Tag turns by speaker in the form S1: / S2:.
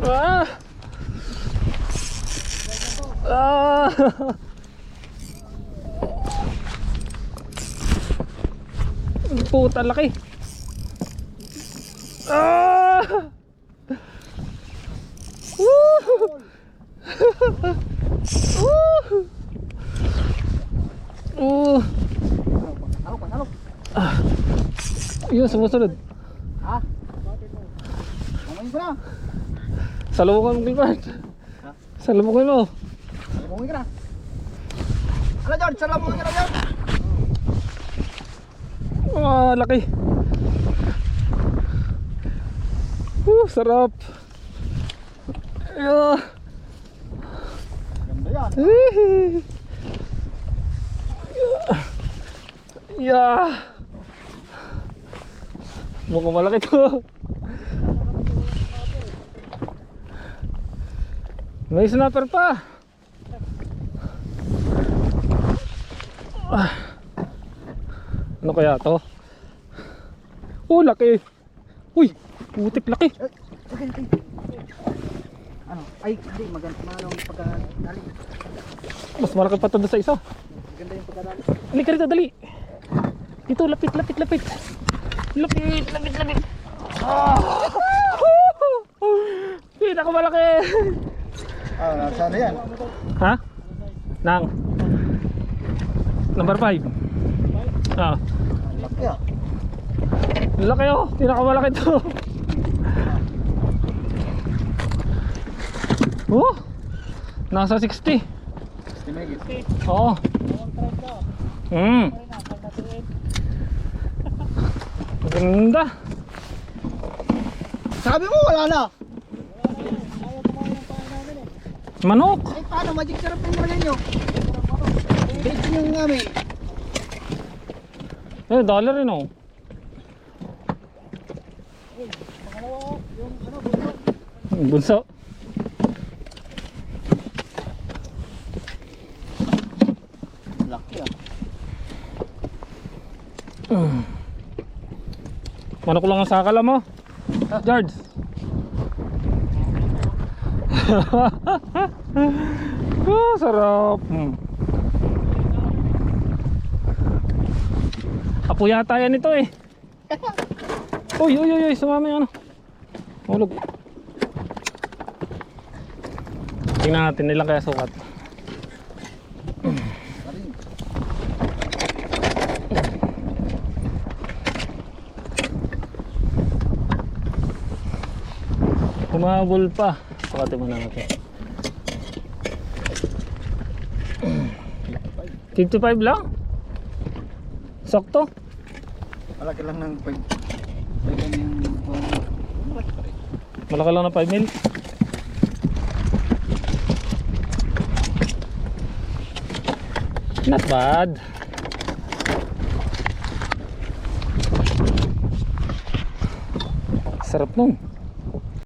S1: Ah! Ah! Puta, laki. Ah! Woo! Woo! Ah. Yun, sumusunod.
S2: Ha? Kumain ko na.
S1: Salubungan mo, Gilbert. Salubungan mo.
S2: Kumain ka na. Ala George, salamuhin ka na George.
S1: Ah, laki. Sarap. Yeah.
S2: Ganda yan.
S1: Yeah. Mukhang malaki to. May snapper pa. Ah. Ano kaya to? Oh, laki. Uy, putik laki.
S2: Okay. Ano? Ay, hindi. Malong pagkadali.
S1: Mas malaki pa to doon sa isa.
S2: Maganda yung pagkadali.
S1: Halika rito, dali. Dito, lapit. Lapit. Ah! Pinakamalaki.
S2: Ah, sana yan.
S1: Ha? Nang number 5. Ah.
S2: Laki ah.
S1: Laki oh, pinakamalaki to. Oh, nasa 60. Oo. Ganda.
S2: Sabi mo wala na.
S1: Manok.
S2: Ay paano, magic sarap yung wala nyo. Bait yung amin.
S1: Dollar rin oh. Bunso.
S2: Laki ah.
S1: Manok lang ang sakala mo, George. Sarap. Apo yata yan ito eh. Uy, sumama yung ano. Hulog. Tingnan natin nilang kaya sukat. Humabol pa. Sukatin mo na natin. 55 lang? Sakto?
S2: Malaki lang ng 5.
S1: Malaki lang ng 5 mil. Not bad. Sarap nun.